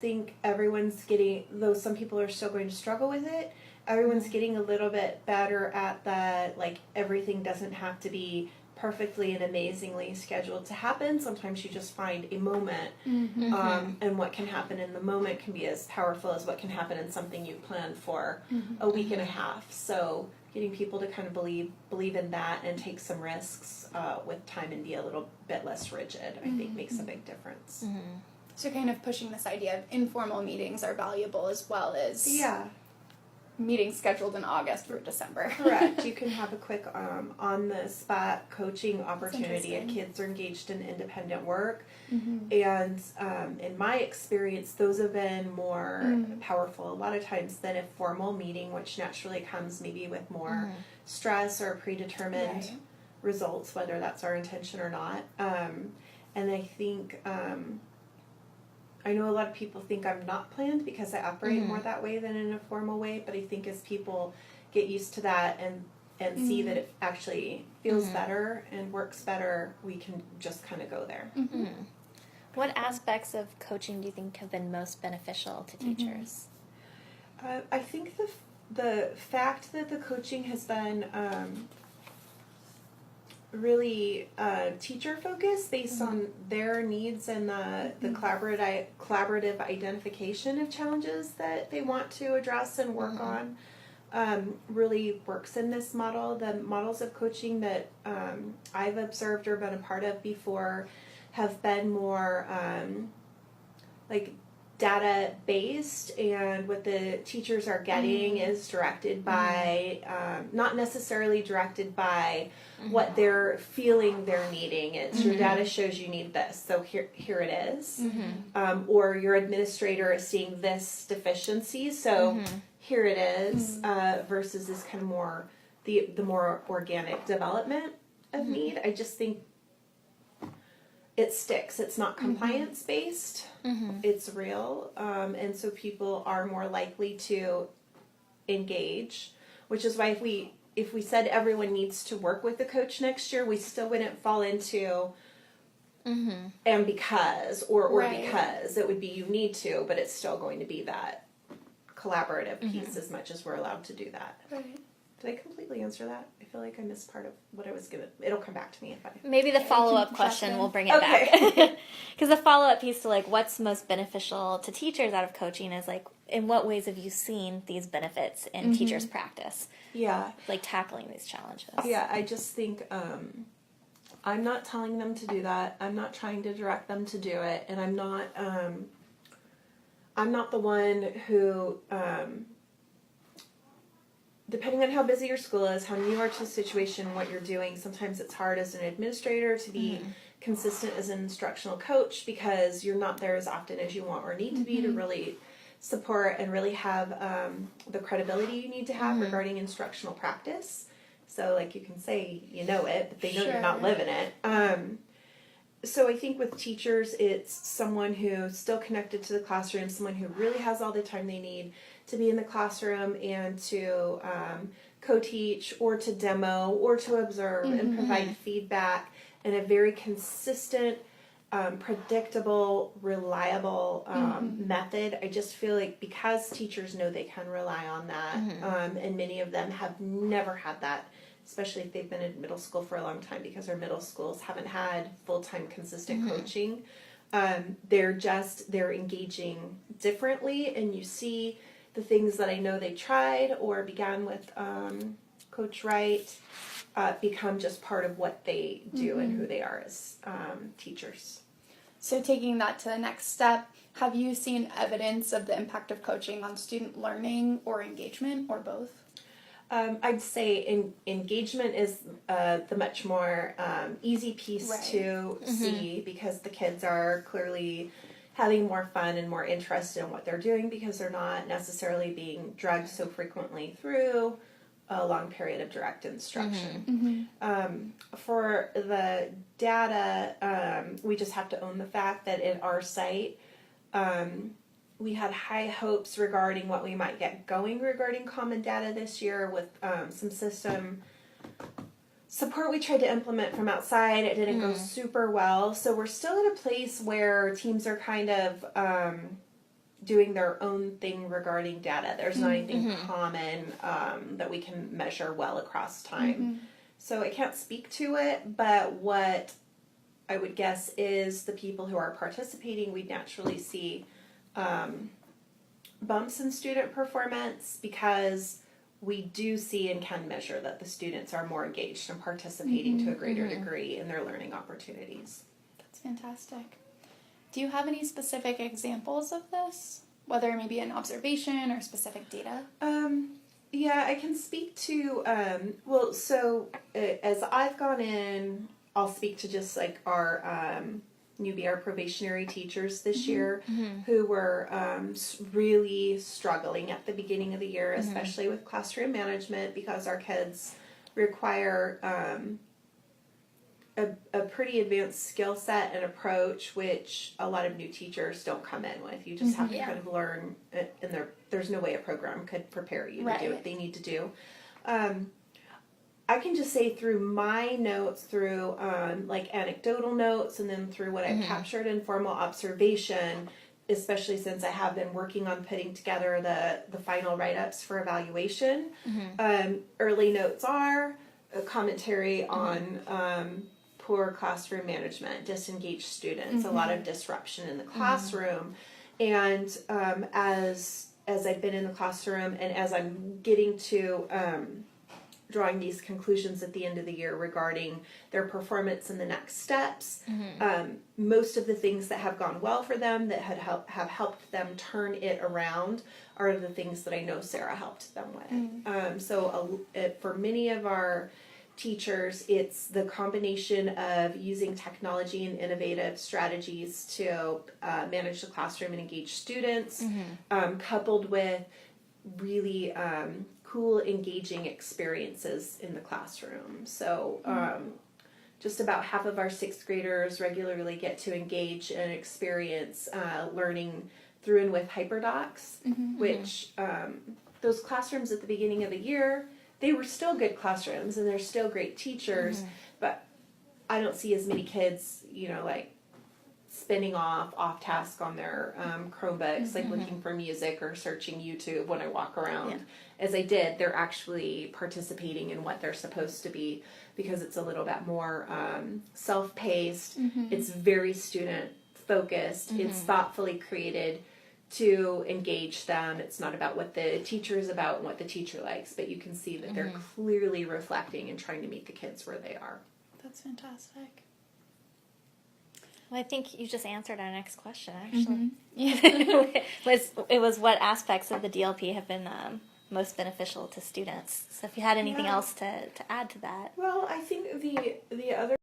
think everyone's getting, though some people are still going to struggle with it, everyone's getting a little bit better at that, like, everything doesn't have to be perfectly and amazingly scheduled to happen. Sometimes you just find a moment, and what can happen in the moment can be as powerful as what can happen in something you planned for a week and a half. So getting people to kind of believe in that and take some risks with time and be a little bit less rigid, I think makes a big difference. So kind of pushing this idea of informal meetings are valuable as well as meetings scheduled in August for December. Correct. You can have a quick on-the-spot coaching opportunity if kids are engaged in independent work. And in my experience, those have been more powerful a lot of times than a formal meeting, which naturally comes maybe with more stress or predetermined results, whether that's our intention or not. And I think... I know a lot of people think I'm not planned because I operate more that way than in a formal way, but I think as people get used to that and see that it actually feels better and works better, we can just kind of go there. What aspects of coaching do you think have been most beneficial to teachers? I think the fact that the coaching has been really teacher focused based on their needs and the collaborative identification of challenges that they want to address and work on really works in this model. The models of coaching that I've observed or been a part of before have been more like data based, and what the teachers are getting is directed by not necessarily directed by what they're feeling they're needing. It's your data shows you need this, so here it is. Or your administrator is seeing this deficiency, so here it is, versus this kind of more the more organic development of need. I just think it sticks. It's not compliance based. It's real. And so people are more likely to engage, which is why if we said everyone needs to work with a coach next year, we still wouldn't fall into and because or because it would be you need to, but it's still going to be that collaborative piece as much as we're allowed to do that. Did I completely answer that? I feel like I missed part of what I was going to... It'll come back to me if I... Maybe the follow-up question will bring it back. Because the follow-up piece to, like, what's most beneficial to teachers out of coaching is, like, in what ways have you seen these benefits in teachers' practice? Yeah. Like, tackling these challenges. Yeah, I just think I'm not telling them to do that. I'm not trying to direct them to do it. And I'm not the one who... depending on how busy your school is, how new you are to the situation, what you're doing, sometimes it's hard as an administrator to be consistent as an instructional coach because you're not there as often as you want or need to be to really support and really have the credibility you need to have regarding instructional practice. So, like, you can say you know it, but they know you're not living it. So I think with teachers, it's someone who's still connected to the classroom, someone who really has all the time they need to be in the classroom and to co-teach or to demo or to observe and provide feedback in a very consistent, predictable, reliable method. I just feel like because teachers know they can rely on that, and many of them have never had that, especially if they've been in middle school for a long time, because our middle schools haven't had full-time consistent coaching. They're engaging differently, and you see the things that I know they tried or began with Coach Wright become just part of what they do and who they are as teachers. So taking that to the next step, have you seen evidence of the impact of coaching on student learning or engagement, or both? I'd say engagement is the much more easy piece to see because the kids are clearly having more fun and more interest in what they're doing because they're not necessarily being dragged so frequently through a long period of direct instruction. For the data, we just have to own the fact that at our site, we had high hopes regarding what we might get going regarding Common Data this year with some system support we tried to implement from outside. It didn't go super well. So we're still at a place where teams are kind of doing their own thing regarding data. There's not anything common that we can measure well across time. So I can't speak to it, but what I would guess is the people who are participating, we'd naturally see bumps in student performance because we do see and can measure that the students are more engaged and participating to a greater degree in their learning opportunities. That's fantastic. Do you have any specific examples of this? Whether maybe an observation or specific data? Yeah, I can speak to, as I've gone in, I'll speak to just like our our probationary teachers this year who were really struggling at the beginning of the year, especially with classroom management, because our kids require a pretty advanced skill set and approach, which a lot of new teachers don't come in with. You just have to kind of learn, and there's no way a program could prepare you to do what they need to do. I can just say through my notes, through like anecdotal notes, and then through what I've captured in formal observation, especially since I have been working on putting together the final write-ups for evaluation. Early notes are a commentary on poor classroom management, disengaged students, a lot of disruption in the classroom. And as I've been in the classroom and as I'm getting to drawing these conclusions at the end of the year regarding their performance and the next steps, most of the things that have gone well for them, that have helped them turn it around, are the things that I know Sarah helped them with. For many of our teachers, it's the combination of using technology and innovative strategies to manage the classroom and engage students, coupled with really cool, engaging experiences in the classroom. So just about half of our sixth graders regularly get to engage and experience learning through and with HyperDocs, which those classrooms at the beginning of the year, they were still good classrooms and they're still great teachers, but I don't see as many kids, like spinning off task on their Chromebooks, like looking for music or searching YouTube when I walk around. As I did, they're actually participating in what they're supposed to be, because it's a little bit more self-paced. It's very student-focused. It's thoughtfully created to engage them. It's not about what the teacher is about and what the teacher likes, but you can see that they're clearly reflecting and trying to meet the kids where they are. That's fantastic. Well, I think you just answered our next question, actually. It was what aspects of the DLP have been most beneficial to students. So if you had anything else to add to that. Well, I think the other